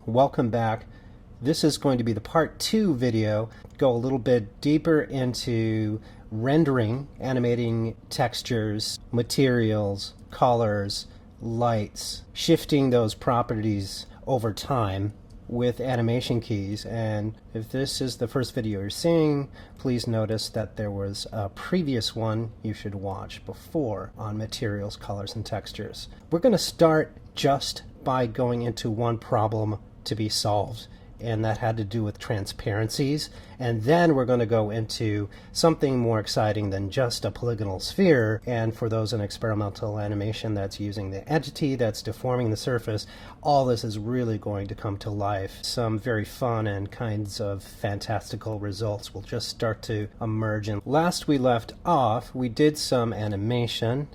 Welcome back. This is going to be the part 2 video. Go a little bit deeper into rendering, animating textures, materials, colors, lights, shifting those properties over time with animation keys. And if this is the first video you're seeing, please notice that there was a previous one you should watch before on materials, colors, and textures. We're going to start just by going into one problem to be solved, and that had to do with transparencies. And then we're going to go into something more exciting than just a polygonal sphere. And for those in experimental animation that's using the entity that's deforming the surface, all this is really going to come to life. Some very fun and kinds of fantastical results will just start to emerge. And last we left off, we did some animation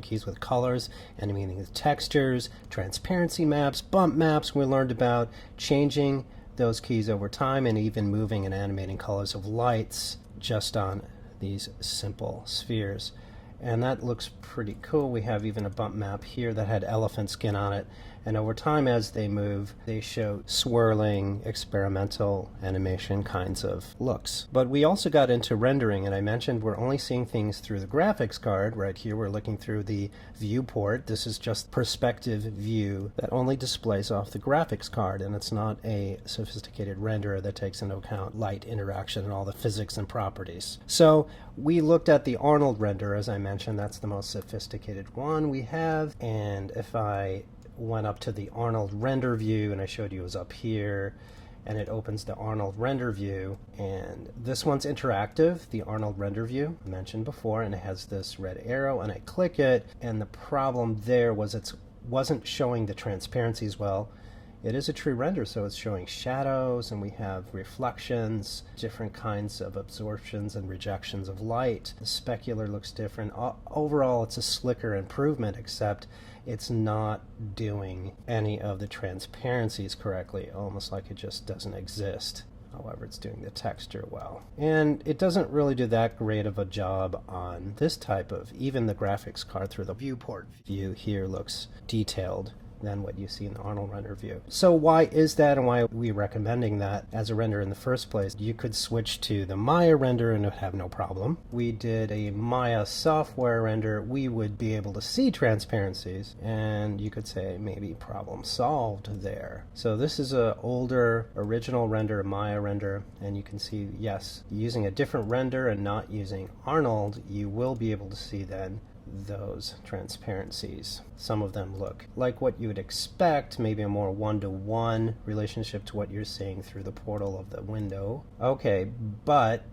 keys with colors, animating the textures, transparency maps, bump maps. We learned about changing those keys over time and even moving and animating colors of lights just on these simple spheres. And that looks pretty cool. We have even a bump map here that had elephant skin on it. And over time, as they move, they show swirling, experimental animation kinds of looks. But we also got into rendering, and I mentioned we're only seeing things through the graphics card. Right here, we're looking through the viewport. This is just perspective view that only displays off the graphics card, and it's not a sophisticated renderer that takes into account light interaction and all the physics and properties. So we looked at the Arnold renderer, as I mentioned. That's the most sophisticated one we have. And if I went up to the Arnold render view, and I showed you it was up here, and it opens the Arnold render view, and this one's interactive, the Arnold render view I mentioned before, and it has this red arrow, and I click it, and the problem there was it wasn't showing the transparencies well. It is a true render, so it's showing shadows, and we have reflections, different kinds of absorptions and rejections of light. The specular looks different. Overall, it's a slicker improvement, except it's not doing any of the transparencies correctly, almost like it just doesn't exist. However, it's doing the texture well. And it doesn't really do that great of a job on this type of, even the graphics card through the viewport view here looks detailed than what you see in the Arnold render view. So why is that, and why are we recommending that as a render in the first place? You could switch to the Maya render and it would have no problem. We did a Maya software render, we would be able to see transparencies, and you could say maybe problem solved there. So this is an older original render, a Maya render, and you can see, yes, using a different render and not using Arnold, you will be able to see then those transparencies. Some of them look like what you would expect, maybe a more one-to-one relationship to what you're seeing through the portal of the window. Okay, but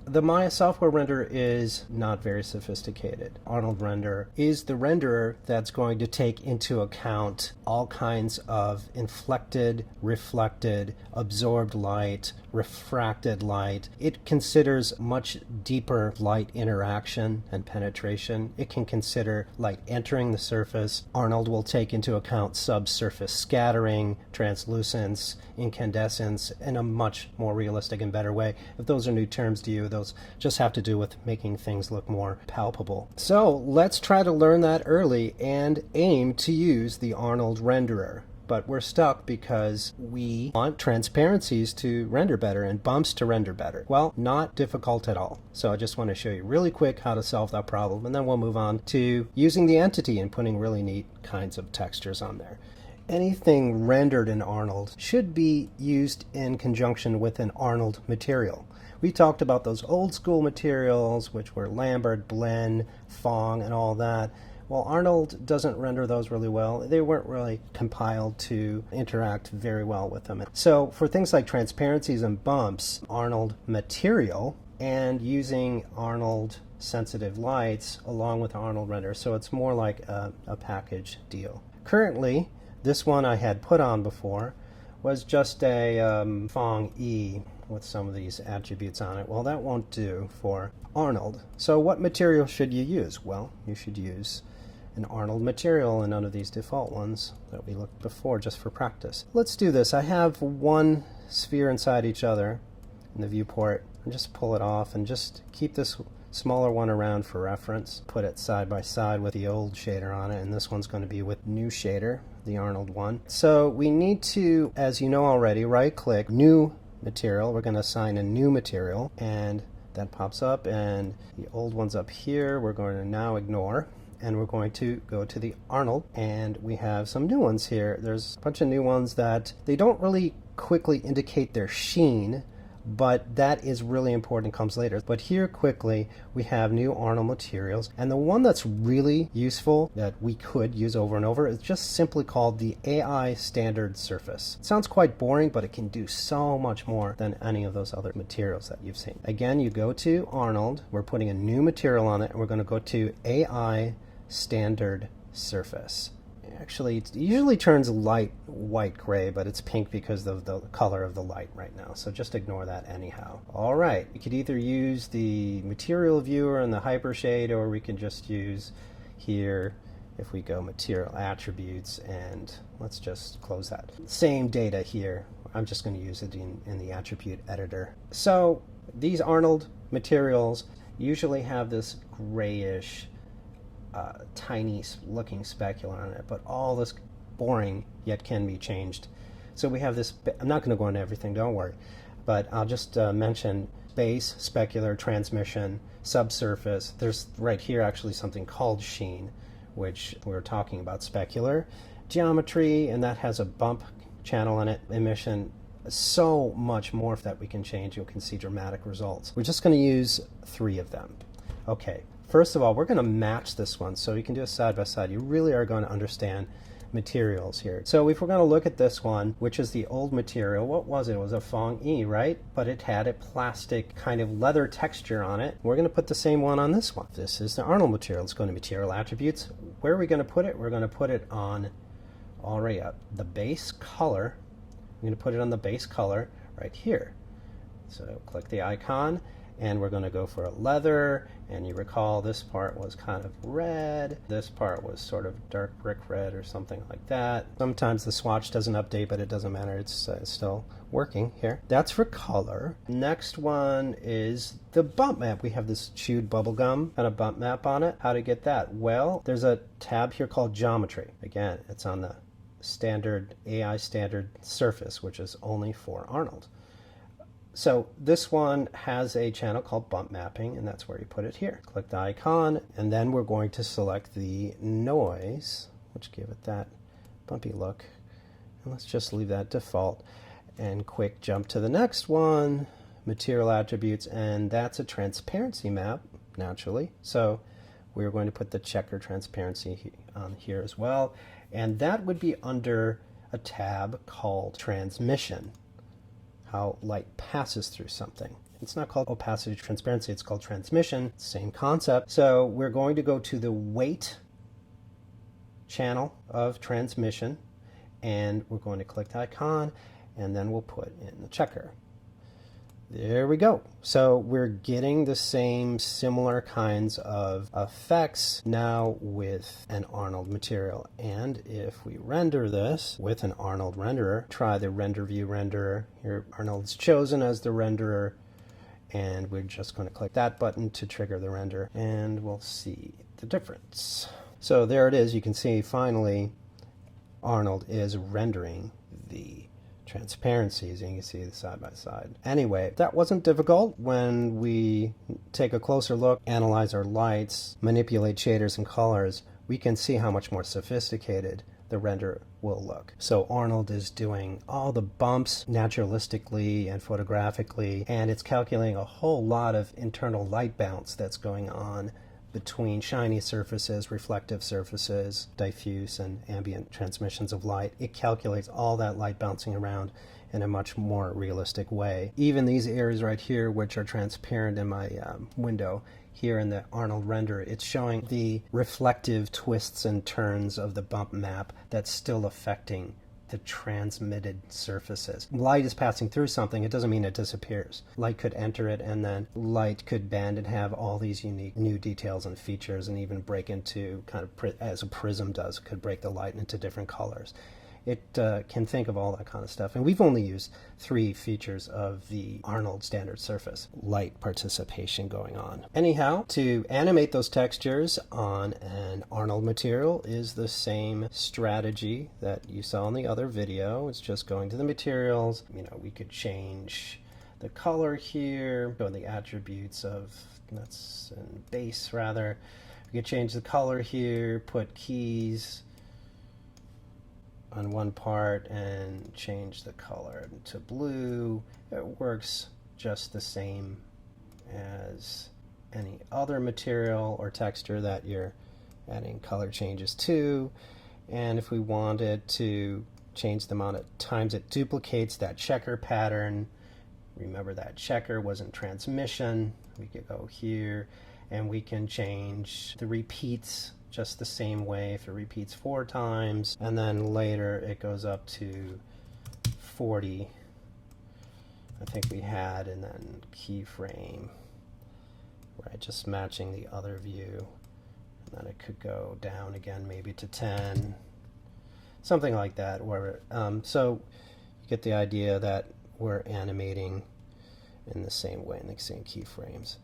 the Maya software render is not very sophisticated. Arnold render is the renderer that's going to take into account all kinds of inflected, reflected, absorbed light, refracted light. It considers much deeper light interaction and penetration. It can consider light entering the surface. Arnold will take into account subsurface scattering, translucence, incandescence in a much more realistic and better way. If those are new terms to you, those just have to do with making things look more palpable. So let's try to learn that early and aim to use the Arnold renderer. But we're stuck because we want transparencies to render better and bumps to render better. Well, not difficult at all. So I just want to show you really quick how to solve that problem, and then we'll move on to using the entity and putting really neat kinds of textures on there. Anything rendered in Arnold should be used in conjunction with an Arnold material. We talked about those old school materials, which were Lambert, Blinn, Phong, and all that. Well, Arnold doesn't render those really well. They weren't really compiled to interact very well with them. So for things like transparencies and bumps, Arnold material, and using Arnold sensitive lights along with Arnold render. So it's more like a package deal. Currently, this one I had put on before was just a Phong E with some of these attributes on it. Well, that won't do for Arnold. So what material should you use? Well, you should use an Arnold material and none of these default ones that we looked before just for practice. Let's do this. I have one sphere inside each other in the viewport, and just pull it off and just keep this smaller one around for reference. Put it side by side with the old shader on it, and this one's going to be with new shader. the Arnold one. So we need to, as you know already, right click, new material. We're going to assign a new material, and that pops up, and the old one's up here. We're going to now ignore, and we're going to go to the Arnold, and we have some new ones here. There's a bunch of new ones that they don't really quickly indicate their sheen, but that is really important, comes later. But here quickly we have new Arnold materials, and the one that's really useful that we could use over and over is just simply called the AI standard surface. It sounds quite boring, but it can do so much more than any of those other materials that you've seen. Again, you go to Arnold, we're putting a new material on it, and we're going to go to AI standard surface. Actually, it usually turns light white gray, but it's pink because of the color of the light right now, so just ignore that anyhow. All right, we could either use the material viewer and the hypershade, or we can just use here, if we go material attributes, and let's just close that. Same data here. I'm just going to use it in the attribute editor. So these Arnold materials usually have this grayish tiny looking specular on it, but all this boring yet can be changed. So we have this, I'm not going to go into everything, don't worry, but I'll just mention base, specular, transmission, subsurface. There's right here actually something called sheen, which we're talking about, specular, geometry, and that has a bump channel in it, emission, so much more that we can change. You can see dramatic results. We're just going to use 3 of them. Okay. First of all, we're going to match this one, so you can do a side by side. You really are going to understand materials here. So if we're going to look at this one, which is the old material, what was it? It was a Fong E, right? But it had a plastic kind of leather texture on it. We're going to put the same one on this one. This is the Arnold material. Let's go to material attributes. Where are we going to put it? We're going to put it on already up the base color. I'm going to put it on the base color right here. So click the icon, and we're going to go for a leather, and you recall this part was kind of red, this part was sort of dark brick red or something like that. Sometimes the swatch doesn't update, but it doesn't matter, it's still working here. That's for color. Next one is the bump map. We have this chewed bubblegum and a bump map on it. How to get that? Well, there's a tab here called geometry. Again, it's on the standard AI standard surface, which is only for Arnold. So this one has a channel called bump mapping, and that's where you put it here. Click the icon, and then we're going to select the noise, which give it that bumpy look. And let's just leave that default, and quick jump to the next one, material attributes, and that's a transparency map, naturally. So we're going to put the checker transparency on here as well, and that would be under a tab called transmission. How light passes through something. It's not called opacity transparency, it's called transmission, same concept. So we're going to go to the weight channel of transmission, and we're going to click the icon, and then we'll put in the checker. There we go. So we're getting the same similar kinds of effects now with an Arnold material. And if we render this with an Arnold renderer, try the render view renderer. Here Arnold's chosen as the renderer, and we're just going to click that button to trigger the render, and we'll see the difference. So there it is. You can see finally Arnold is rendering the transparencies, and you can see the side by side. Anyway, that wasn't difficult. When we take a closer look, analyze our lights, manipulate shaders and colors, we can see how much more sophisticated the render will look. So Arnold is doing all the bumps naturalistically and photographically, and it's calculating a whole lot of internal light bounce that's going on between shiny surfaces, reflective surfaces, diffuse and ambient transmissions of light. It calculates all that light bouncing around in a much more realistic way. Even these areas right here, which are transparent in my window, here in the Arnold render, it's showing the reflective twists and turns of the bump map that's still affecting the transmitted surfaces. Light is passing through something, it doesn't mean it disappears. Light could enter it, and then light could bend and have all these unique new details and features, and even break into kind of, as a prism does, it could break the light into different colors. it can think of all that kind of stuff. And we've only used 3 features of the Arnold standard surface. Light participation going on. Anyhow, to animate those textures on an Arnold material is the same strategy that you saw in the other video. It's just going to the materials. You know, we could change the color here, go in the attributes of nuts and base rather. We could change the color here, put keys on one part and change the color to blue. It works just the same as any other material or texture that you're adding color changes to. And if we wanted to change the amount of times it duplicates that checker pattern, remember that checker was in transmission, we could go here and we can change the repeats just the same way. If it repeats 4 times and then later it goes up to 40, I think we had, and then keyframe, right, just matching the other view, and then it could go down again maybe to 10, something like that. Where so you get the idea that we're animating in the same way, in the same keyframes.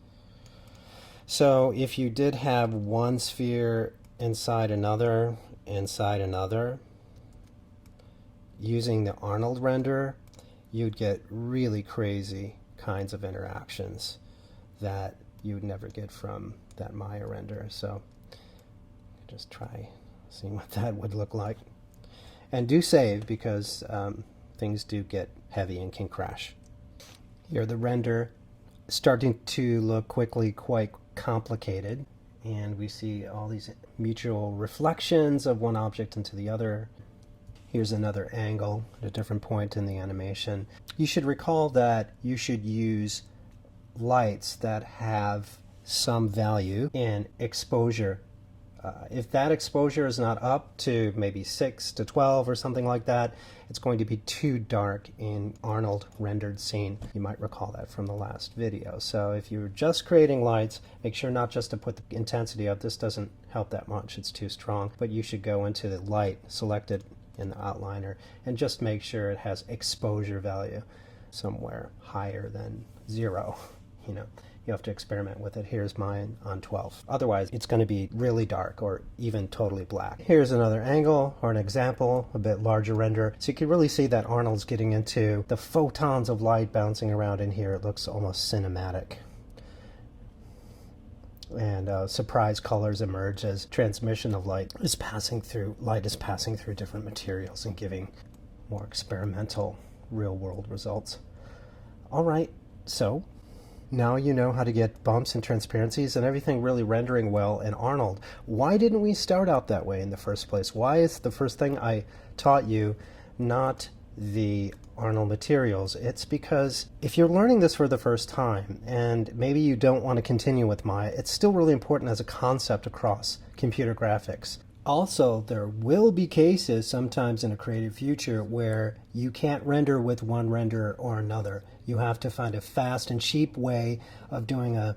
So if you did have one sphere inside another, using the Arnold render, you'd get really crazy kinds of interactions that you would never get from that Maya render. So just try seeing what that would look like. And do save, because things do get heavy and can crash. Here the render starting to look quickly quite complicated, and we see all these mutual reflections of one object into the other. Here's another angle at a different point in the animation. You should recall that you should use lights that have some value in exposure. If that exposure is not up to maybe 6 to 12 or something like that, it's going to be too dark in Arnold rendered scene. You might recall that from the last video. So if you're just creating lights, make sure not just to put the intensity up. This doesn't help that much, it's too strong. But you should go into the light, select it in the outliner, and just make sure it has exposure value somewhere higher than 0. You know, you have to experiment with it. Here's mine on 12. Otherwise, it's going to be really dark or even totally black. Here's another angle or an example, a bit larger render. So you can really see that Arnold's getting into the photons of light bouncing around in here. It looks almost cinematic. And surprise colors emerge as transmission of light is passing through different materials and giving more experimental real-world results. All right, so now you know how to get bumps and transparencies and everything really rendering well in Arnold. Why didn't we start out that way in the first place? Why is the first thing I taught you not the Arnold materials? It's because if you're learning this for the first time and maybe you don't want to continue with Maya, it's still really important as a concept across computer graphics. Also, there will be cases sometimes in a creative future where you can't render with one renderer or another. You have to find a fast and cheap way of doing a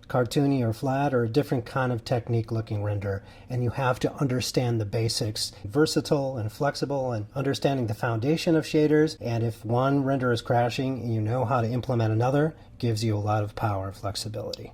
cartoony or flat or a different kind of technique looking render, and you have to understand the basics. Versatile and flexible, and understanding the foundation of shaders, and if one render is crashing and you know how to implement another, gives you a lot of power and flexibility.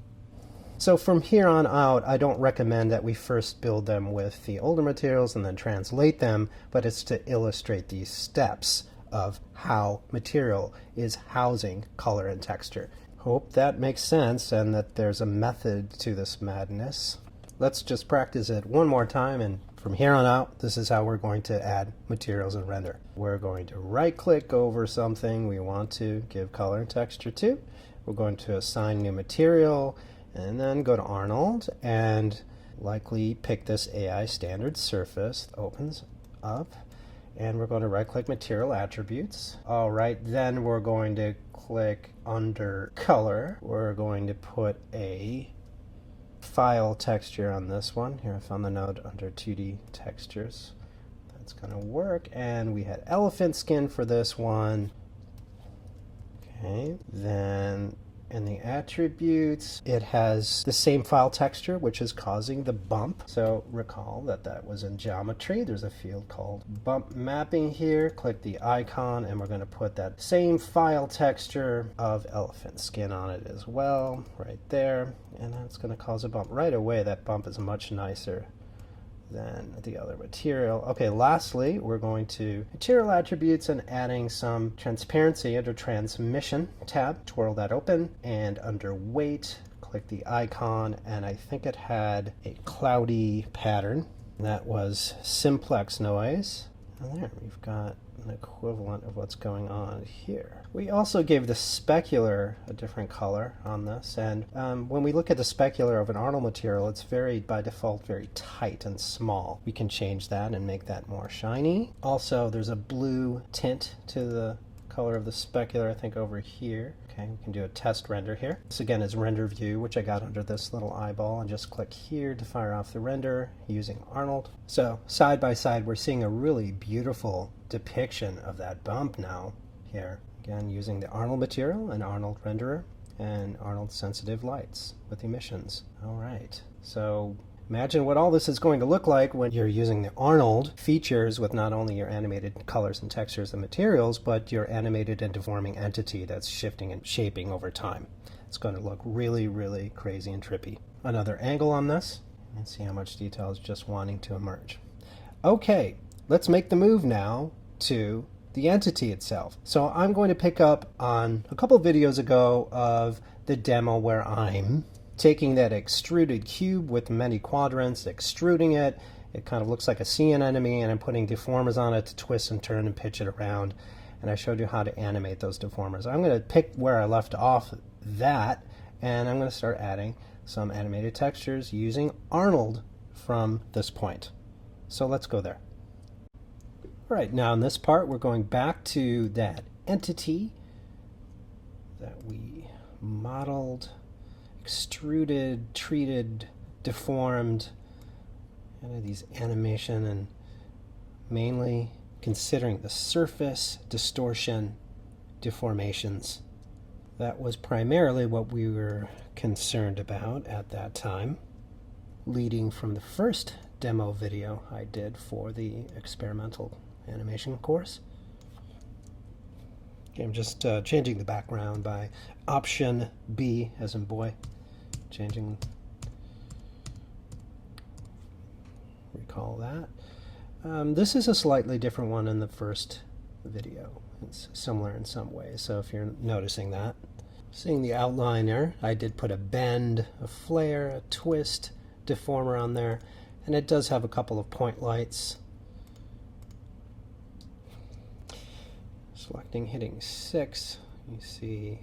So from here on out, I don't recommend that we first build them with the older materials and then translate them, but it's to illustrate these steps of how material is housing color and texture. Hope that makes sense and that there's a method to this madness. Let's just practice it one more time, and from here on out, this is how we're going to add materials and render. We're going to right-click over something we want to give color and texture to. We're going to assign new material, and then go to Arnold and likely pick this AI standard surface that opens up, and we're going to right-click material attributes. All right, then we're going to click under color. We're going to put a file texture on this one. Here I found the node under 2D textures. That's going to work, and we had elephant skin for this one. Okay, then In the attributes, it has the same file texture, which is causing the bump. So recall that that was in geometry. There's a field called bump mapping here. Click the icon, and we're going to put that same file texture of elephant skin on it as well, right there. And that's going to cause a bump. Right away, that bump is much nicer than the other material. Okay, lastly, we're going to material attributes and adding some transparency under transmission tab. Twirl that open, and under weight, click the icon, and I think it had a cloudy pattern. That was simplex noise. And there, we've got an equivalent of what's going on here. We also gave the specular a different color on this, and when we look at the specular of an Arnold material, it's by default very tight and small. We can change that and make that more shiny. Also, there's a blue tint to the color of the specular, I think over here. Okay, we can do a test render here. This again is render view, which I got under this little eyeball, and just click here to fire off the render using Arnold. So side by side, we're seeing a really beautiful depiction of that bump now here. Again, using the Arnold material and Arnold renderer and Arnold sensitive lights with emissions. All right, so imagine what all this is going to look like when you're using the Arnold features with not only your animated colors and textures and materials, but your animated and deforming entity that's shifting and shaping over time. It's going to look really, really crazy and trippy. Another angle on this, and see how much detail is just wanting to emerge. Okay, let's make the move now to the entity itself. So I'm going to pick up on a couple videos ago of the demo where I'm taking that extruded cube with many quadrants, extruding it. It kind of looks like a sea anemone, and I'm putting deformers on it to twist and turn and pitch it around. And I showed you how to animate those deformers. I'm going to pick where I left off that, and I'm going to start adding some animated textures using Arnold from this point. So let's go there. All right, now in this part, we're going back to that entity that we modeled, extruded, treated, deformed, and these animation, and mainly considering the surface, distortion, deformations. That was primarily what we were concerned about at that time, leading from the first demo video I did for the experimental animation course. Okay, I'm just changing the background by Option B as in boy. Changing, recall that. This is a slightly different one in the first video. It's similar in some ways, so if you're noticing that. Seeing the outline there, I did put a bend, a flare, a twist, deformer on there, and it does have a couple of point lights. Selecting, hitting 6, you see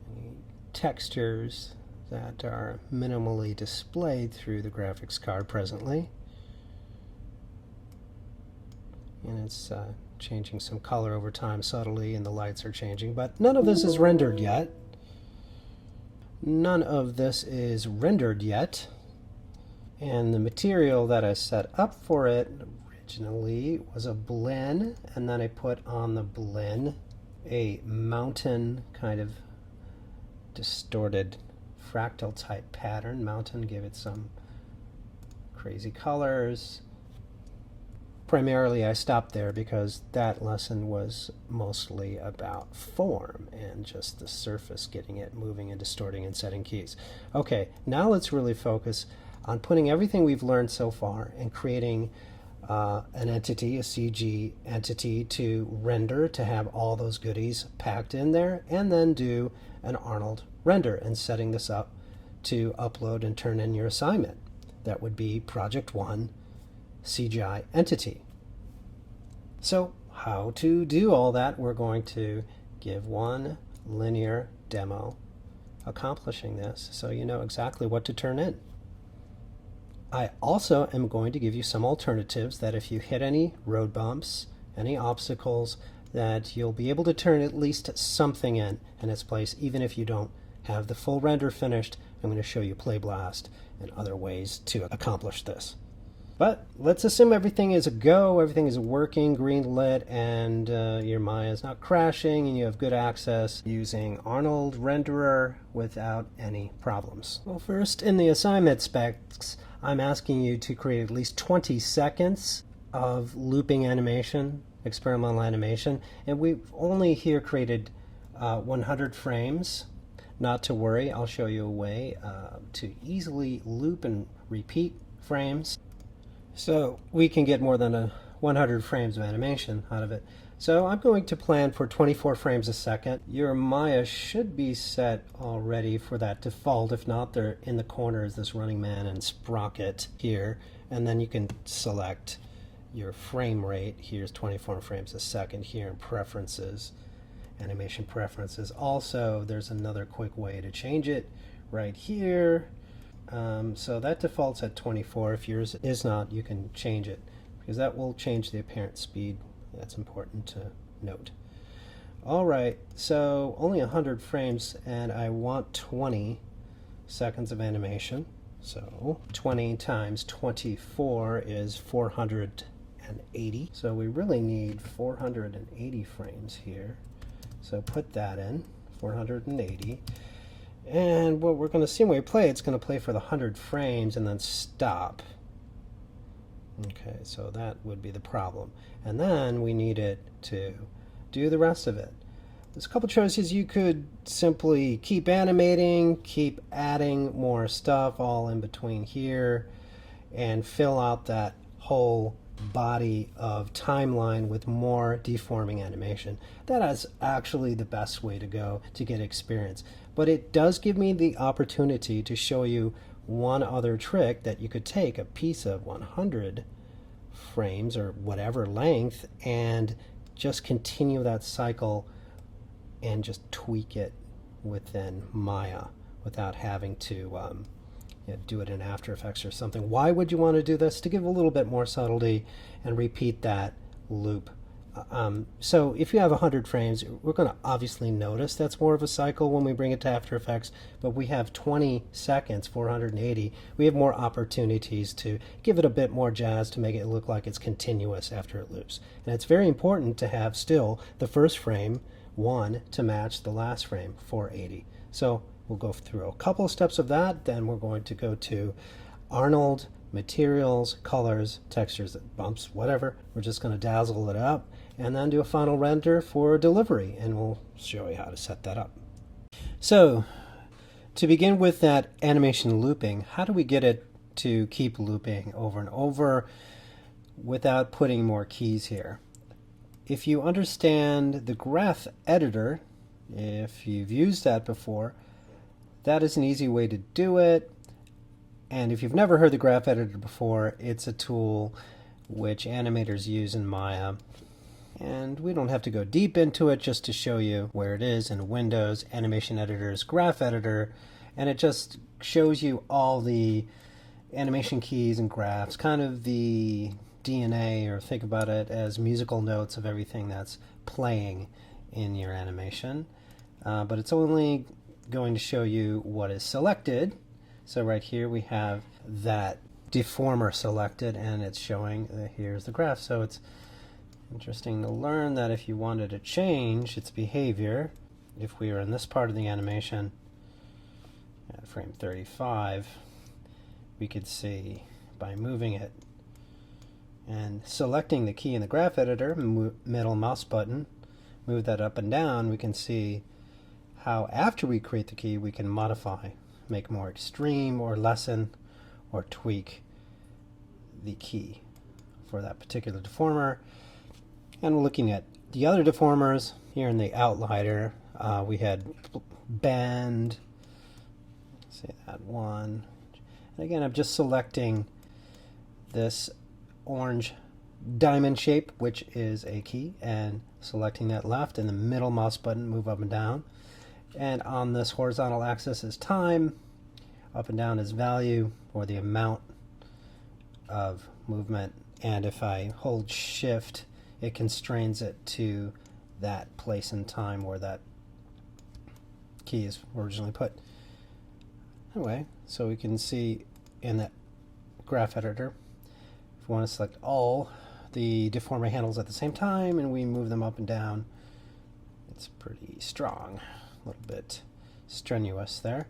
any textures that are minimally displayed through the graphics card presently. And it's changing some color over time subtly, and the lights are changing, but none of this is rendered yet. None of this is rendered yet. And the material that I set up for it originally was a blend, and then I put on the blend a mountain kind of distorted fractal type pattern. Mountain, give it some crazy colors. Primarily I stopped there because that lesson was mostly about form and just the surface, getting it moving and distorting and setting keys. Okay, now let's really focus on putting everything we've learned so far and creating an entity, a CG entity to render, to have all those goodies packed in there, and then do an Arnold render and setting this up to upload and turn in your assignment. That would be Project 1 CGI entity. So how to do all that? We're going to give one linear demo accomplishing this so you know exactly what to turn in. I also am going to give you some alternatives that if you hit any road bumps, any obstacles, that you'll be able to turn at least something in its place, even if you don't have the full render finished. I'm going to show you Playblast and other ways to accomplish this. But let's assume everything is a go, everything is working, green lit, and your Maya is not crashing, and you have good access using Arnold Renderer without any problems. Well, first, in the assignment specs, I'm asking you to create at least 20 seconds of looping animation, experimental animation, and we've only here created 100 frames. Not to worry, I'll show you a way to easily loop and repeat frames. So we can get more than 100 frames of animation out of it. So I'm going to plan for 24 frames a second. Your Maya should be set already for that default. If not, they're in the corner is this running man and sprocket here. And then you can select your frame rate. Here's 24 frames a second here in preferences, animation preferences. Also, there's another quick way to change it right here. So that defaults at 24. If yours is not, you can change it because that will change the apparent speed. That's important to note. All right, so only 100 frames and I want 20 seconds of animation. So 20 times 24 is 480. So we really need 480 frames here. So put that in, 480. And what we're going to see when we play, it's going to play for the 100 frames and then stop. Okay, so that would be the problem. And then we need it to do the rest of it. There's a couple choices. You could simply keep animating, keep adding more stuff all in between here, and fill out that whole body of timeline with more deforming animation. That is actually the best way to go to get experience. But it does give me the opportunity to show you one other trick that you could take a piece of 100 frames or whatever length and just continue that cycle and just tweak it within Maya without having to do it in After Effects or something. Why would you want to do this? To give a little bit more subtlety and repeat that loop. So if you have 100 frames, we're going to obviously notice that's more of a cycle when we bring it to After Effects, but we have 20 seconds, 480. We have more opportunities to give it a bit more jazz to make it look like it's continuous after it loops. And it's very important to have still the first frame, 1, to match the last frame, 480. So we'll go through a couple of steps of that, then we're going to go to Arnold, materials, colors, textures, bumps, whatever. We're just going to dazzle it up and then do a final render for delivery, and we'll show you how to set that up. So to begin with that animation looping, how do we get it to keep looping over and over without putting more keys here? If you understand the graph editor, if you've used that before, that is an easy way to do it. And if you've never heard the graph editor before, it's a tool which animators use in Maya. And we don't have to go deep into it, just to show you where it is in Windows Animation Editor's graph editor. And it just shows you all the animation keys and graphs, kind of the DNA, or think about it as musical notes of everything that's playing in your animation. But it's only going to show you what is selected. So right here we have that deformer selected, and it's showing here's the graph. So it's interesting to learn that if you wanted to change its behavior, if we were in this part of the animation at frame 35, we could see by moving it and selecting the key in the graph editor, middle mouse button, move that up and down, we can see how after we create the key we can modify, make more extreme or lessen or tweak the key for that particular deformer. And we're looking at the other deformers here in the outliner. We had bend, say that one. And again, I'm just selecting this orange diamond shape, which is a key, and selecting that left, and the middle mouse button, move up and down. And on this horizontal axis is time, up and down is value, or the amount of movement. And if I hold shift, it constrains it to that place in time where that key is originally put. Anyway, so we can see in that graph editor If we want to select all the deformer handles at the same time and we move them up and down, it's pretty strong, a little bit strenuous there.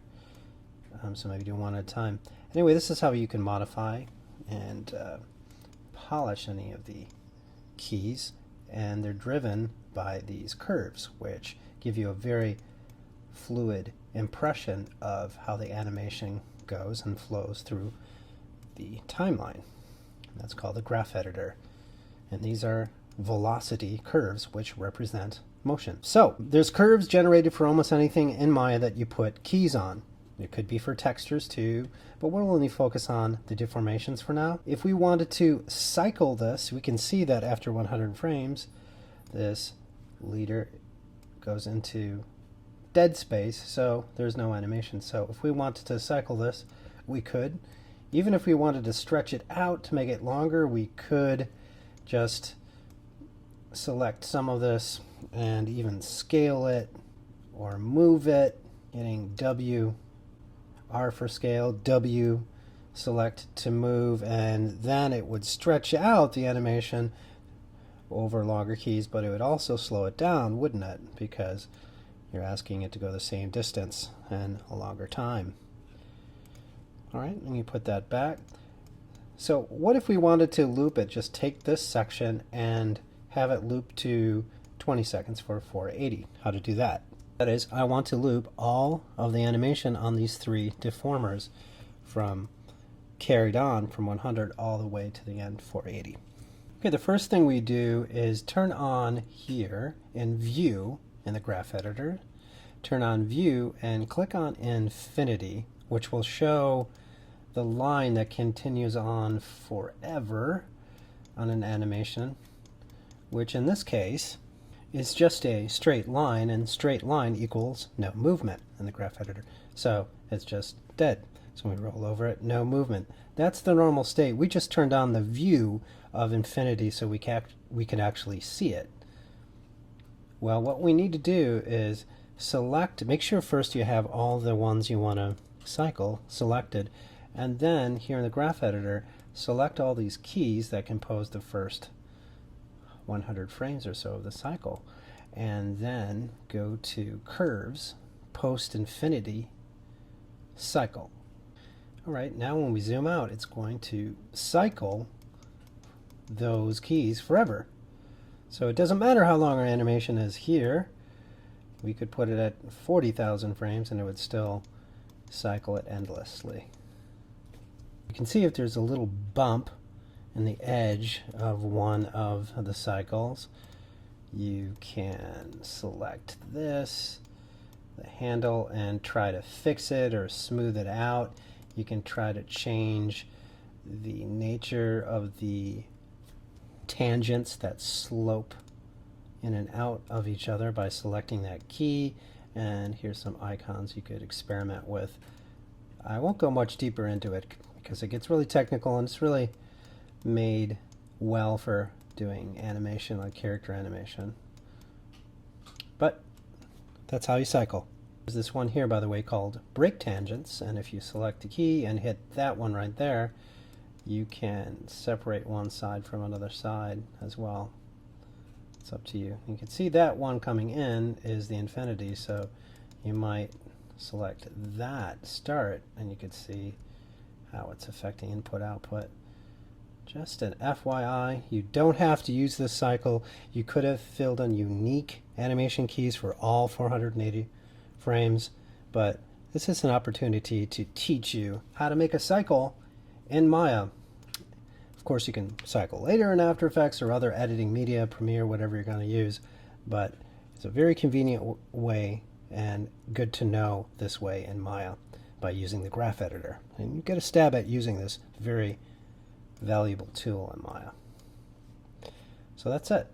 So maybe do one at a time. Anyway, this is how you can modify and polish any of the keys, and they're driven by these curves, which give you a very fluid impression of how the animation goes and flows through the timeline. And that's called the graph editor. And these are velocity curves, which represent motion. So there's curves generated for almost anything in Maya that you put keys on. It could be for textures too, but we'll only focus on the deformations for now. If we wanted to cycle this, we can see that after 100 frames, this leader goes into dead space, so there's no animation. So if we wanted to cycle this, we could. Even if we wanted to stretch it out to make it longer, we could just select some of this and even scale it or move it, hitting W, R for scale, W, select to move, and then it would stretch out the animation over longer keys, but it would also slow it down, wouldn't it? Because you're asking it to go the same distance and a longer time. All right, and you put that back. So what if we wanted to loop it? Just take this section and have it loop to 20 seconds for 480. How to do that? That is, I want to loop all of the animation on these three deformers from carried on from 100 all the way to the end 480. Okay, the first thing we do is turn on here in View in the graph editor, turn on View and click on Infinity, which will show the line that continues on forever on an animation, which in this case is just a straight line, and straight line equals no movement in the graph editor. So it's just dead. So we roll over it, no movement. That's the normal state. We just turned on the view of infinity so we can actually see it. Well, what we need to do is select, make sure first you have all the ones you want to cycle selected, and then here in the graph editor, select all these keys that compose the first 100 frames or so of the cycle, and then go to curves, post infinity, cycle. All right, now when we zoom out, it's going to cycle those keys forever. So it doesn't matter how long our animation is here. We could put it at 40,000 frames and it would still cycle it endlessly. You can see if there's a little bump in the edge of one of the cycles, you can select this, the handle, and try to fix it or smooth it out. You can try to change the nature of the tangents that slope in and out of each other by selecting that key, and here's some icons you could experiment with. I won't go much deeper into it because it gets really technical, and it's really made well for doing animation, like character animation. But that's how you cycle. There's this one here, by the way, called break tangents, and if you select the key and hit that one right there, you can separate one side from another side as well. It's up to you. You can see that one coming in is the infinity, so you might select that start and you could see how it's affecting input-output. Just an FYI, you don't have to use this cycle. You could have filled in unique animation keys for all 480 frames, but this is an opportunity to teach you how to make a cycle in Maya. Of course, you can cycle later in After Effects or other editing media, Premiere, whatever you're going to use, but it's a very convenient way and good to know this way in Maya by using the graph editor. And you get a stab at using this very valuable tool in Maya. So that's it.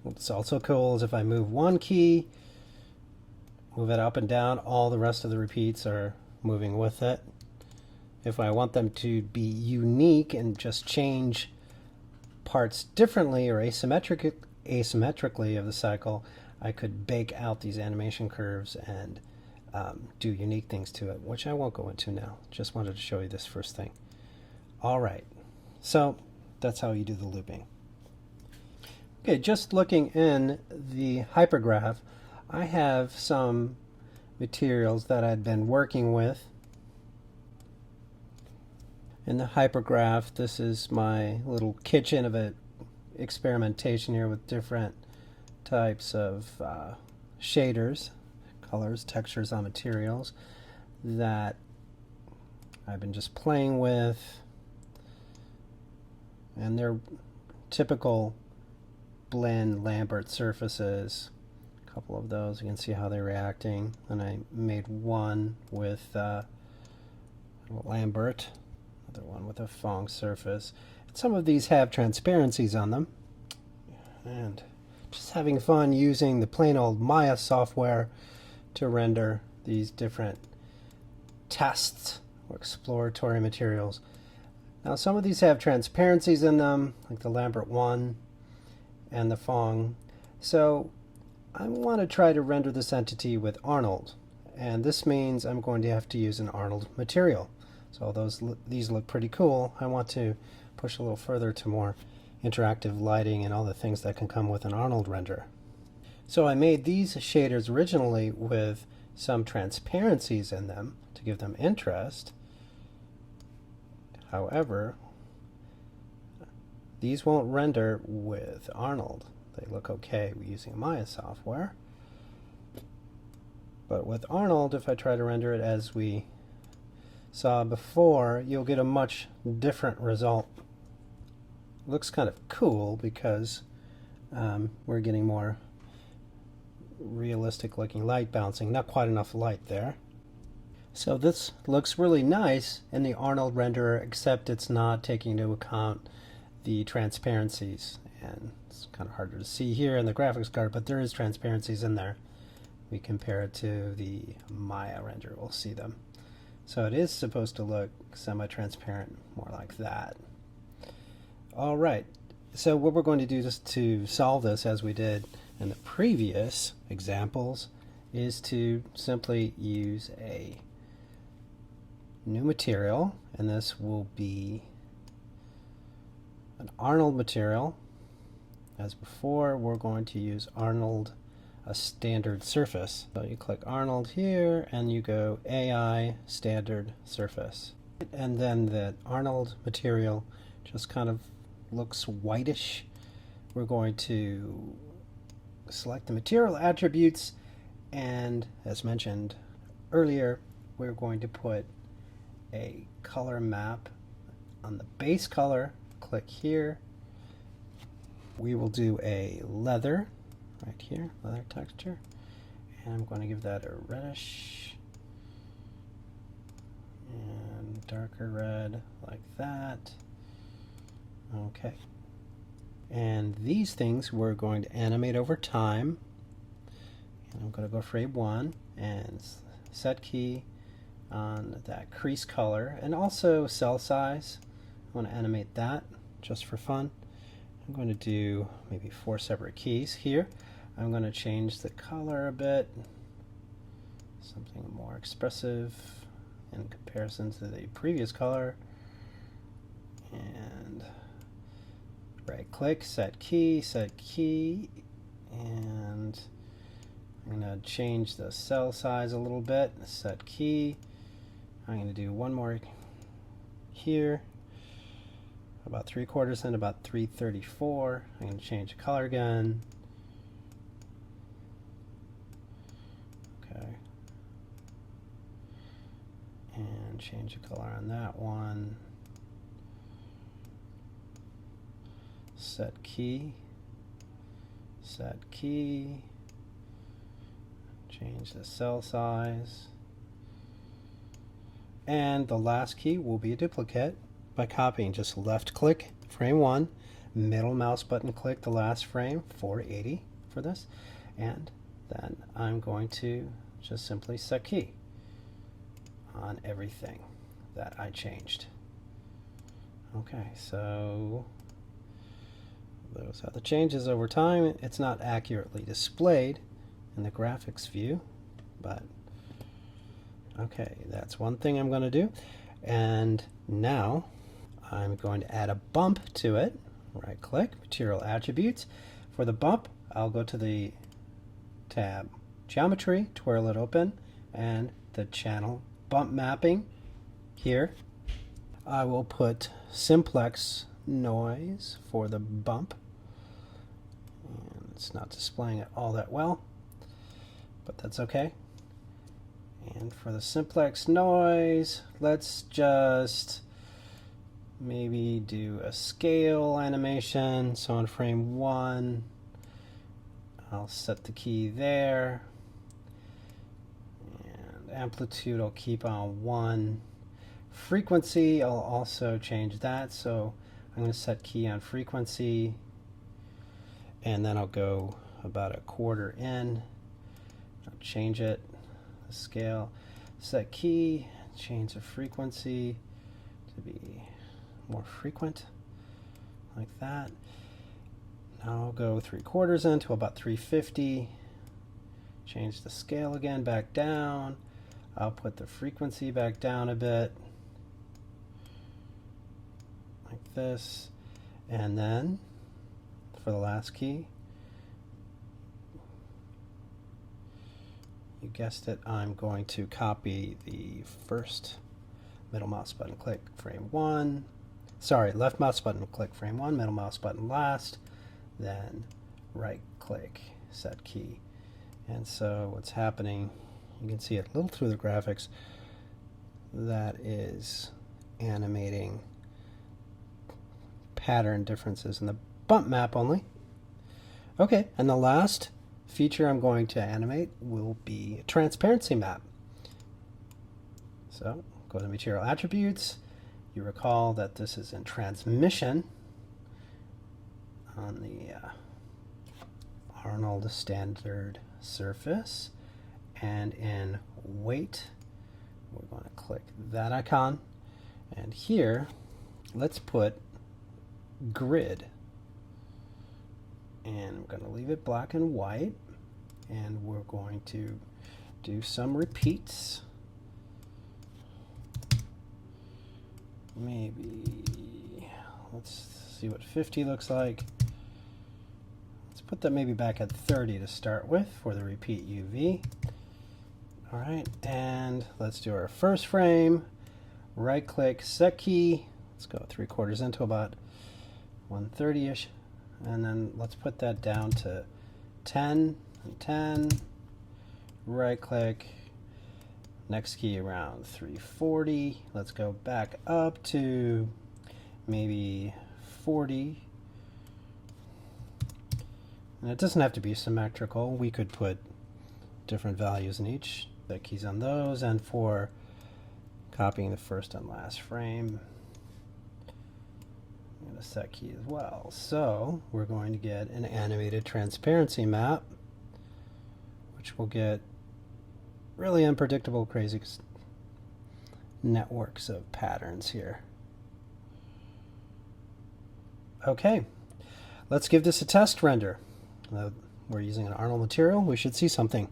What's also cool is if I move one key, move it up and down, all the rest of the repeats are moving with it. If I want them to be unique and just change parts differently or asymmetrically of the cycle, I could bake out these animation curves and do unique things to it, which I won't go into now. Just wanted to show you this first thing. All right, so that's how you do the looping. Okay, just looking in the hypergraph, I have some materials that I'd been working with. In the hypergraph, this is my little kitchen of a experimentation here with different types of shaders, colors, textures on materials that I've been just playing with, and they're typical blend Lambert surfaces. A couple of those, you can see how they're reacting. And I made one with Lambert, another one with a Phong surface. And some of these have transparencies on them, and just having fun using the plain old Maya software to render these different tests or exploratory materials. Now some of these have transparencies in them, like the Lambert 1 and the Phong. So I want to try to render this entity with Arnold, and this means I'm going to have to use an Arnold material. So these look pretty cool. I want to push a little further to more interactive lighting and all the things that can come with an Arnold render. So I made these shaders originally with some transparencies in them to give them interest. However, these won't render with Arnold. They look okay using Maya software. But with Arnold, if I try to render it as we saw before, you'll get a much different result. Looks kind of cool because we're getting more realistic looking light bouncing. Not quite enough light there. So this looks really nice in the Arnold renderer, except it's not taking into account the transparencies, and it's kind of harder to see here in the graphics card, but there is transparencies in there. We compare it to the Maya render, we'll see them. So it is supposed to look semi-transparent, more like that. All right, so what we're going to do just to solve this, as we did in the previous examples, is to simply use a new material, and this will be an Arnold material. As before, we're going to use Arnold, a standard surface. So you click Arnold here and you go AI standard surface. And then the Arnold material just kind of looks whitish. We're going to select the material attributes, and as mentioned earlier, we're going to put a color map on the base color. Click here. We will do a leather right here, leather texture, and I'm going to give that a reddish and darker red like that. Okay, and these things we're going to animate over time, and I'm going to go frame 1 and set key on that crease color, and also cell size. I want to animate that just for fun. I'm going to do maybe 4 separate keys here. I'm going to change the color a bit, something more expressive in comparison to the previous color, and right click, set key, and I'm going to change the cell size a little bit, set key. I'm going to do one more here, about 3/4 and about 334. I'm going to change the color again. Okay. And change the color on that one. Set key. Set key. Change the cell size. And the last key will be a duplicate by copying. Just left click frame 1, middle mouse button click the last frame, 480 for this, and then I'm going to just simply set key on everything that I changed. Okay, so those are the changes over time. It's not accurately displayed in the graphics view, but Okay, that's one thing I'm going to do. And now I'm going to add a bump to it. Right click, Material Attributes. For the bump, I'll go to the tab Geometry, twirl it open, and the channel bump mapping here. I will put simplex noise for the bump. And it's not displaying it all that well, but that's okay. And for the simplex noise, let's just maybe do a scale animation. So on frame 1, I'll set the key there. And amplitude I'll keep on 1. Frequency, I'll also change that. So I'm going to set key on frequency. And then I'll go about a quarter in. I'll change it. Scale, set key, change the frequency to be more frequent, like that. Now I'll go 3/4 into about 350. Change the scale again back down. I'll put the frequency back down a bit, like this. And then for the last key, you guessed it, I'm going to copy the first middle mouse button click frame 1. Sorry, left mouse button click frame 1, middle mouse button last, then right click set key. And so what's happening, you can see it a little through the graphics, that is animating pattern differences in the bump map only. Okay, and the last feature I'm going to animate will be a transparency map. So go to Material Attributes. You recall that this is in transmission on the Arnold standard surface, and in weight we're going to click that icon, and here let's put grid. And I'm going to leave it black and white, and we're going to do some repeats. Maybe, let's see what 50 looks like. Let's put that maybe back at 30 to start with for the repeat UV. All right, and let's do our first frame. Right click, set key. Let's go 3/4 into about 130-ish. And then let's put that down to 10 and 10. Right click, next key around 340. Let's go back up to maybe 40. And it doesn't have to be symmetrical. We could put different values in each. The keys on those, and for copying the first and last frame, a set key as well. So we're going to get an animated transparency map, which will get really unpredictable, crazy networks of patterns here. Okay, let's give this a test render. We're using an Arnold material. We should see something.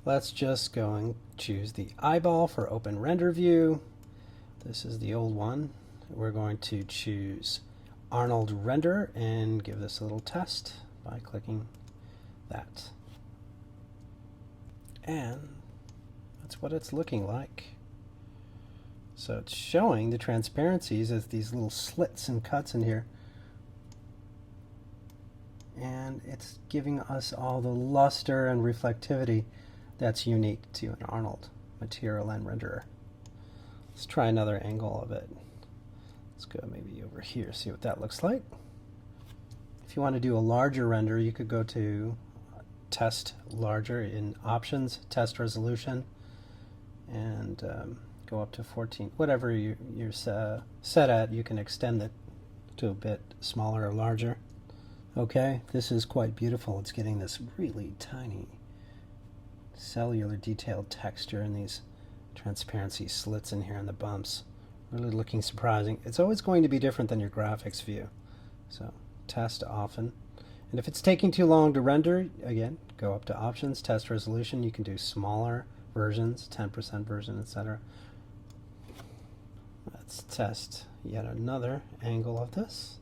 Let's just go and choose the eyeball for open render view. This is the old one. We're going to choose Arnold render and give this a little test by clicking that. And that's what it's looking like. So it's showing the transparencies as these little slits and cuts in here. And it's giving us all the luster and reflectivity that's unique to an Arnold material and renderer. Let's try another angle of it. Let's go maybe over here, see what that looks like. If you want to do a larger render, you could go to test larger in options, test resolution, and go up to 14. Whatever you're set at, you can extend it to a bit smaller or larger. Okay, this is quite beautiful. It's getting this really tiny cellular detailed texture in these transparency slits in here in the bumps. Really looking surprising. It's always going to be different than your graphics view. So test often. And if it's taking too long to render, again, go up to options, test resolution. You can do smaller versions, 10% version, etc. Let's test yet another angle of this.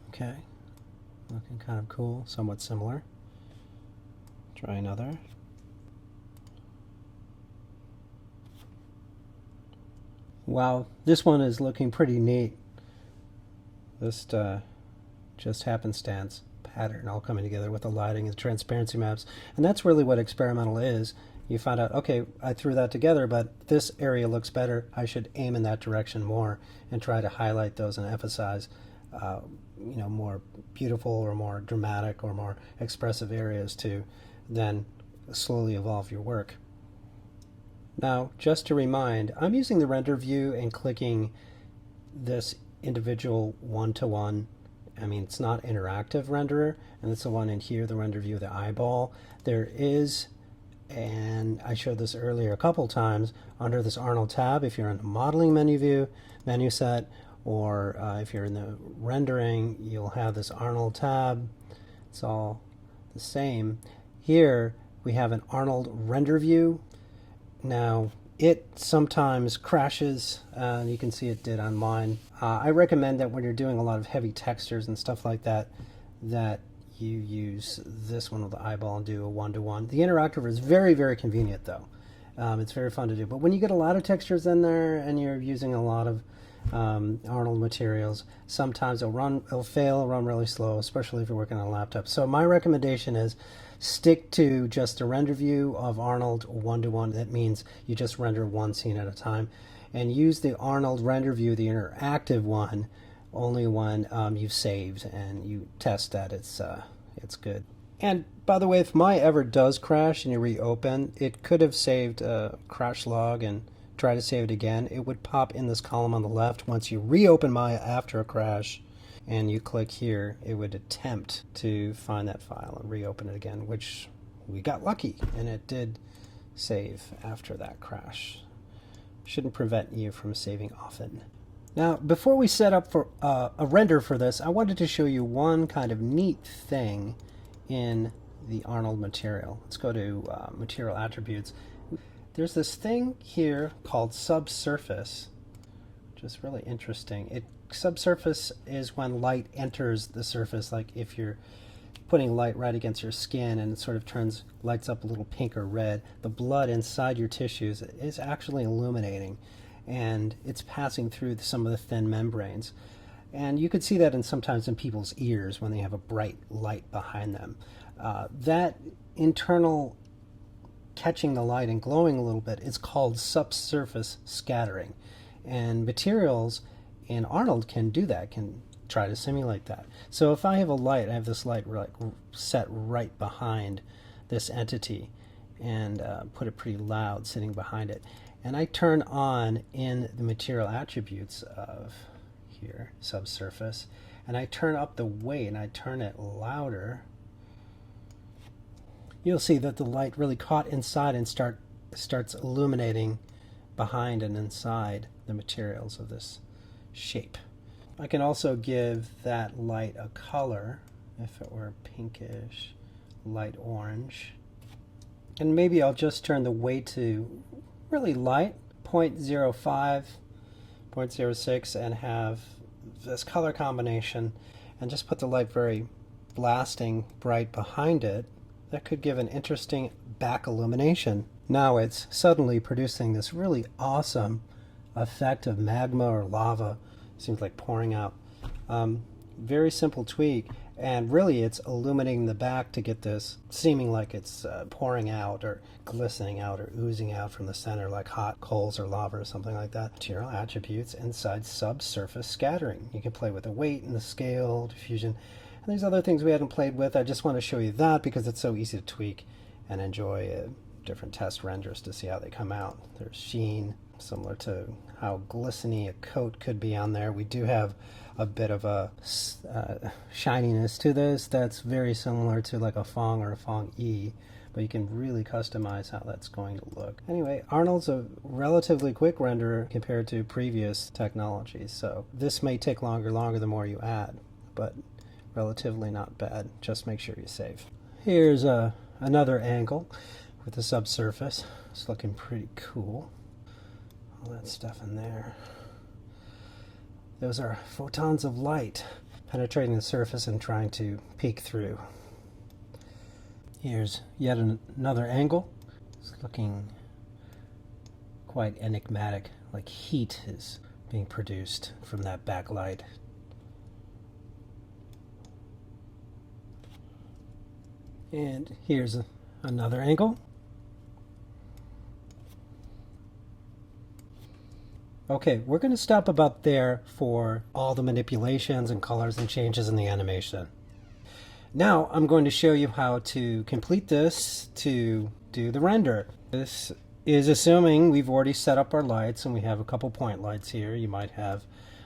Okay, looking kind of cool, somewhat similar. Try another. Wow, this one is looking pretty neat. This just happenstance pattern all coming together with the lighting and the transparency maps. And that's really what experimental is. You find out, okay, I threw that together, but this area looks better. I should aim in that direction more and try to highlight those and emphasize more beautiful or more dramatic or more expressive areas to then slowly evolve your work. Now, just to remind, I'm using the render view and clicking this individual one-to-one. I mean, it's not interactive renderer, and it's the one in here, the render view of the eyeball. There is, and I showed this earlier a couple times, under this Arnold tab, if you're in the modeling menu set, or if you're in the rendering, you'll have this Arnold tab. It's all the same. Here we have an Arnold render view. Now it sometimes crashes, you can see it did on mine. I recommend that when you're doing a lot of heavy textures and stuff like that, that you use this one with the eyeball and do a one-to-one. The interactive is very, very convenient though. It's very fun to do. But when you get a lot of textures in there and you're using a lot of Arnold materials, sometimes it'll fail, run really slow, especially if you're working on a laptop. So my recommendation is stick to just a render view of Arnold one-to-one. That means you just render one scene at a time, and use the Arnold render view, the interactive one, only when you've saved and you test that it's good. And by the way, if my ever does crash and you reopen, it could have saved a crash log and try to save it again. It would pop in this column on the left. Once you reopen Maya after a crash and you click here, it would attempt to find that file and reopen it again, which we got lucky and it did save after that crash. Shouldn't prevent you from saving often. Now, before we set up for a render for this, I wanted to show you one kind of neat thing in the Arnold material. Let's go to material attributes. There's this thing here called subsurface, which is really interesting. Subsurface is when light enters the surface, like if you're putting light right against your skin and it sort of lights up a little pink or red, the blood inside your tissues is actually illuminating, and it's passing through some of the thin membranes. And you could see that sometimes in people's ears when they have a bright light behind them. That internal catching the light and glowing a little bit is called subsurface scattering. And materials in Arnold can do that, can try to simulate that. So if I have a light, I have this light set right behind this entity and put it pretty loud sitting behind it. And I turn on in the material attributes of here, subsurface, and I turn up the weight and I turn it louder. You'll see that the light really caught inside and starts illuminating behind and inside the materials of this shape. I can also give that light a color, if it were pinkish, light orange. And maybe I'll just turn the weight to really light, 0.05, 0.06, and have this color combination, and just put the light very blasting bright behind it. That could give an interesting back illumination. Now it's suddenly producing this really awesome effect of magma or lava. Seems like pouring out. Very simple tweak, and really it's illuminating the back to get this seeming like it's pouring out or glistening out or oozing out from the center like hot coals or lava or something like that. Material attributes inside subsurface scattering. You can play with the weight and the scale, diffusion, and there's other things we hadn't played with. I just want to show you that because it's so easy to tweak and enjoy different test renders to see how they come out. There's sheen, similar to how glistening a coat could be on there. We do have a bit of a shininess to this that's very similar to like a Fong or a Fong E, but you can really customize how that's going to look. Anyway, Arnold's a relatively quick renderer compared to previous technologies, so this may take longer the more you add, but relatively not bad. Just make sure you save. Here's a another angle with the subsurface. It's looking pretty cool. All that stuff in there. Those are photons of light penetrating the surface and trying to peek through. Here's yet another angle. It's looking quite enigmatic, like heat is being produced from that backlight. And here's another angle. Okay, we're going to stop about there for all the manipulations and colors and changes in the animation. Now I'm going to show you how to complete this to do the render. This is assuming we've already set up our lights and we have a couple point lights here. You might have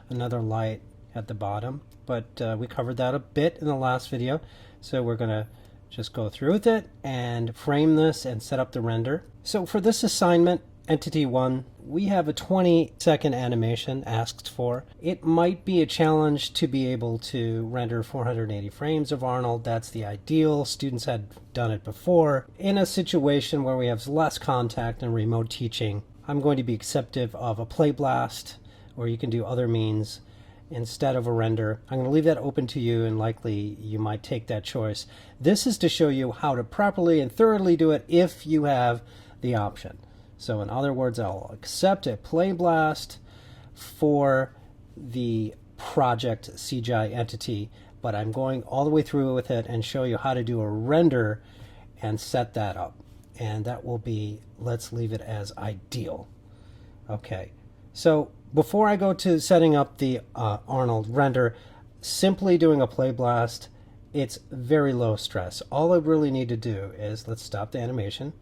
another light at the bottom, but we covered that a bit in the last video. So we're going to just go through with it and frame this and set up the render. So for this assignment, Entity 1, we have a 20-second animation asked for. It might be a challenge to be able to render 480 frames of Arnold. That's the ideal. Students had done it before. In a situation where we have less contact and remote teaching, I'm going to be acceptive of a Playblast, or you can do other means instead of a render. I'm going to leave that open to you, and likely you might take that choice. This is to show you how to properly and thoroughly do it if you have the option. So in other words, I'll accept a Playblast for the project CGI entity, but I'm going all the way through with it and show you how to do a render and set that up. And that will be, let's leave it as ideal. Okay, so before I go to setting up the Arnold render, simply doing a Playblast, it's very low stress. All I really need to do is, let's stop the animation.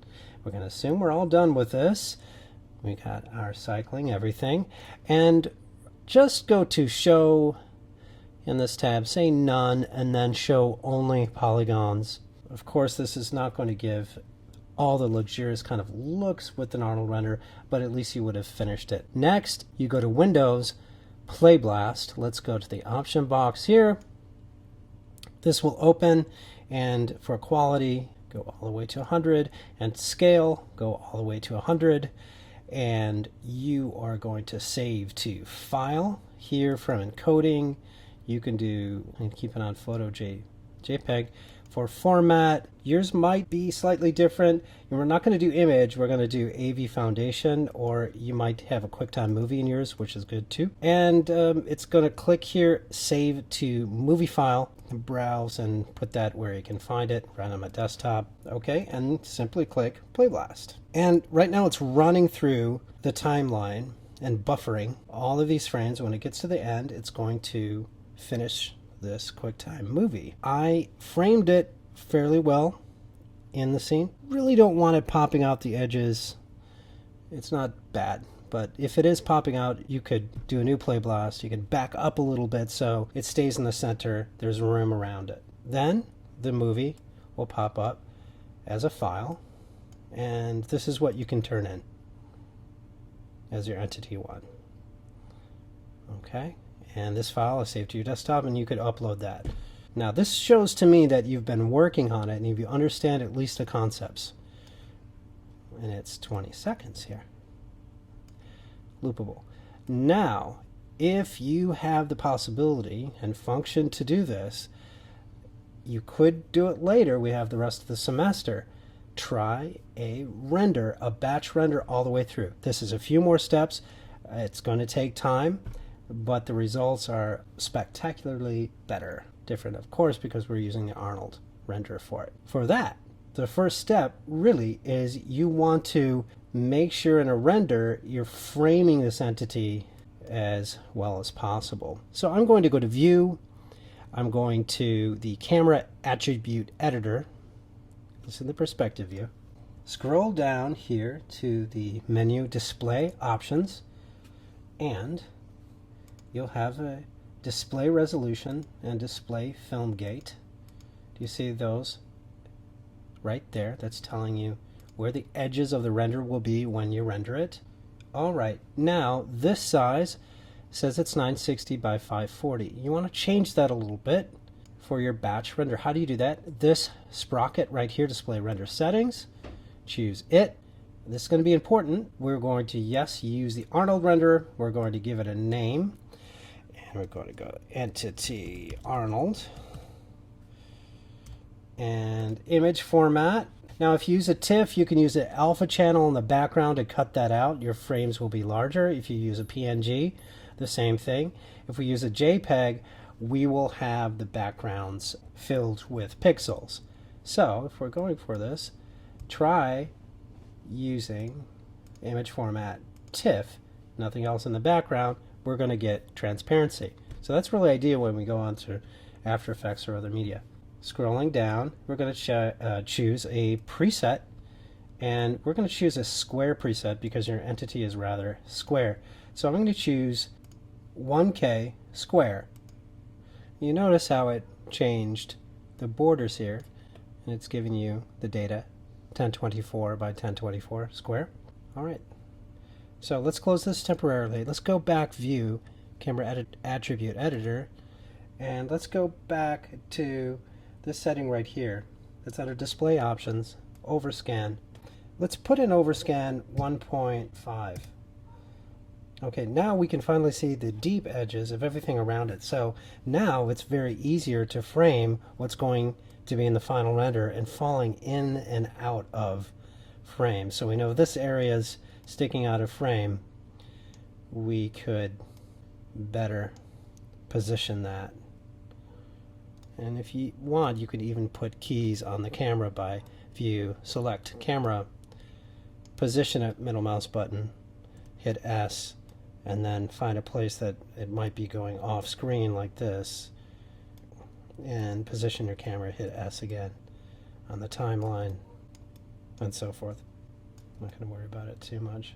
We're going to assume we're all done with this. We got our cycling, everything. And just go to show in this tab, say none, and then show only polygons. Of course, this is not going to give all the luxurious kind of looks with an Arnold render, but at least you would have finished it. Next, you go to Windows, Playblast. Let's go to the option box here. This will open, and for quality, go all the way to 100, and scale, go all the way to 100, and you are going to save to file. Here from encoding, you can do, and keep it on photo JPEG. For format, yours might be slightly different. We're not going to do image, we're going to do AV Foundation, or you might have a QuickTime movie in yours, which is good too. And it's going to click here, save to movie file, browse and put that where you can find it, right on my desktop. Okay, and simply click Playblast. And right now it's running through the timeline and buffering all of these frames. When it gets to the end, it's going to finish this QuickTime movie. I framed it fairly well in the scene. Really don't want it popping out the edges. It's not bad, but if it is popping out, you could do a new Playblast. You can back up a little bit so it stays in the center. There's room around it. Then the movie will pop up as a file, and this is what you can turn in as your Entity 1. Okay, and this file is saved to your desktop, and you could upload that. Now this shows to me that you've been working on it and you understand at least the concepts. And it's 20 seconds here. Loopable. Now, if you have the possibility and function to do this, you could do it later. We have the rest of the semester. Try a render, a batch render all the way through. This is a few more steps. It's going to take time, but the results are spectacularly better. Different, of course, because we're using the Arnold render for it. For that, the first step really is you want to make sure in a render you're framing this entity as well as possible. So I'm going to go to View. I'm going to the Camera Attribute Editor. This is the perspective view. Scroll down here to the menu Display Options, and you'll have a display resolution and display film gate. Do you see those right there? That's telling you where the edges of the render will be when you render it. Alright, now this size says it's 960 by 540. You want to change that a little bit for your batch render. How do you do that? This sprocket right here, display render settings, choose it. This is going to be important. We're going to, yes, use the Arnold renderer. We're going to give it a name. And we're going to go Entity Arnold. And image format. Now, if you use a TIFF, you can use an alpha channel in the background to cut that out. Your frames will be larger. If you use a PNG, the same thing. If we use a JPEG, we will have the backgrounds filled with pixels. So if we're going for this, try using image format TIFF, nothing else in the background, we're going to get transparency. So that's really ideal when we go on to After Effects or other media. Scrolling down, we're going to choose a preset, and we're going to choose a square preset because your entity is rather square. So I'm going to choose 1K square. You notice how it changed the borders here, and it's giving you the data 1024 by 1024 square. All right, so let's close this temporarily. Let's go back, view, camera attribute editor, and let's go back to this setting right here. It's under display options, overscan. Let's put in overscan 1.5. Okay, now we can finally see the deep edges of everything around it. So now it's very easier to frame what's going to be in the final render and falling in and out of frame. So we know this area is sticking out of frame. We could better position that. And if you want, you could even put keys on the camera by view, select camera, position it, middle mouse button, hit S, and then find a place that it might be going off screen like this, and position your camera, hit S again on the timeline, and so forth. I'm not going to worry about it too much.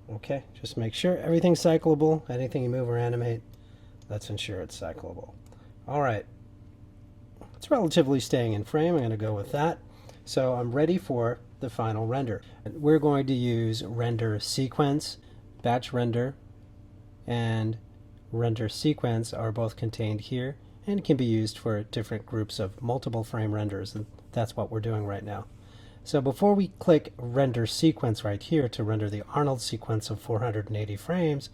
Okay, just make sure everything's cyclable. Anything you move or animate, let's ensure it's cyclable. All right, it's relatively staying in frame. I'm going to go with that. So I'm ready for the final render. We're going to use render sequence. Batch render and render sequence are both contained here and can be used for different groups of multiple frame renders, and that's what we're doing right now. So before we click render sequence right here to render the Arnold sequence of 480 frames,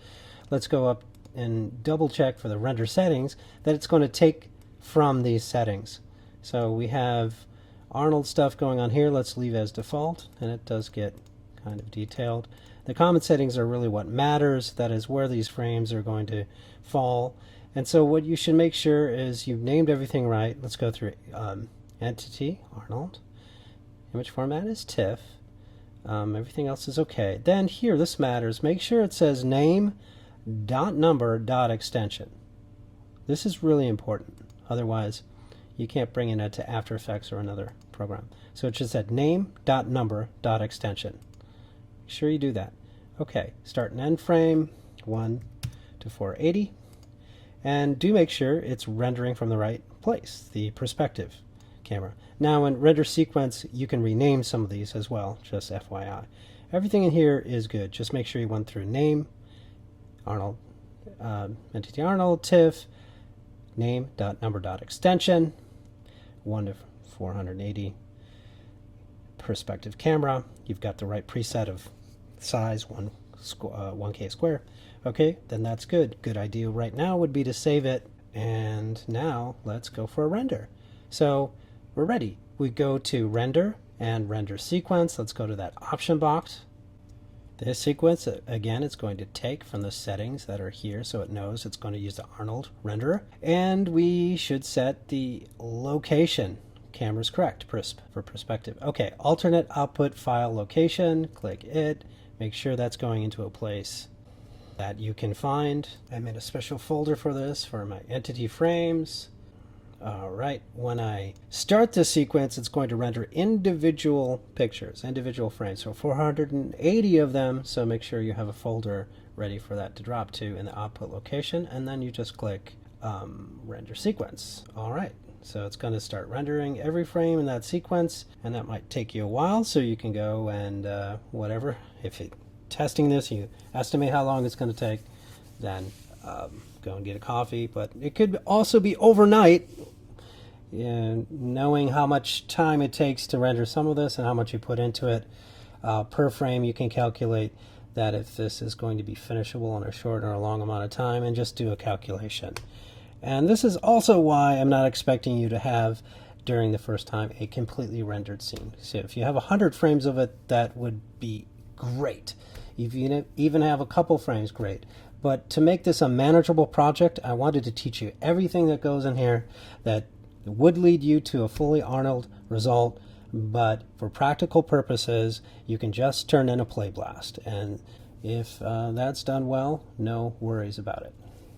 let's go up and double check for the render settings that it's going to take from these settings. So we have Arnold stuff going on here. Let's leave as default, and it does get kind of detailed. The common settings are really what matters. That is where these frames are going to fall. And so what you should make sure is you've named everything right. Let's go through Entity, Arnold. Image format is TIFF. Everything else is okay. Then here, this matters. Make sure it says name .number .extension. This is really important. Otherwise, you can't bring it into After Effects or another program. So it just said name .number .extension. Make sure you do that. Okay, start and end frame 1 to 480, and do make sure it's rendering from the right place, the perspective camera. Now in render sequence, you can rename some of these as well, just FYI. Everything in here is good. Just make sure you went through name, Arnold, Entity Arnold, TIFF, name.number.extension, 1 to 480, perspective camera. You've got the right preset of size, 1K square. Okay, then that's good. Good idea right now would be to save it. And now let's go for a render. So we're ready. We go to render and render sequence. Let's go to that option box. This sequence, again, it's going to take from the settings that are here, so it knows it's going to use the Arnold renderer. And we should set the location. Camera's correct for perspective. Okay, alternate output file location. Click it. Make sure that's going into a place that you can find. I made a special folder for this for my entity frames. All right, when I start the sequence, it's going to render individual pictures, individual frames. So 480 of them, so make sure you have a folder ready for that to drop to in the output location, and then you just click render sequence. All right, so it's going to start rendering every frame in that sequence, and that might take you a while, so you can go and whatever. If you're testing this, you estimate how long it's going to take, then go and get a coffee. But it could also be overnight. And knowing how much time it takes to render some of this and how much you put into it per frame, you can calculate that if this is going to be finishable in a short or a long amount of time, and just do a calculation. And this is also why I'm not expecting you to have, during the first time, a completely rendered scene. So if you have 100 frames of it, that would be great. If you even have a couple frames, great. But to make this a manageable project, I wanted to teach you everything that goes in here that would lead you to a fully Arnold result, but for practical purposes, you can just turn in a Playblast. And if that's done well, no worries about it.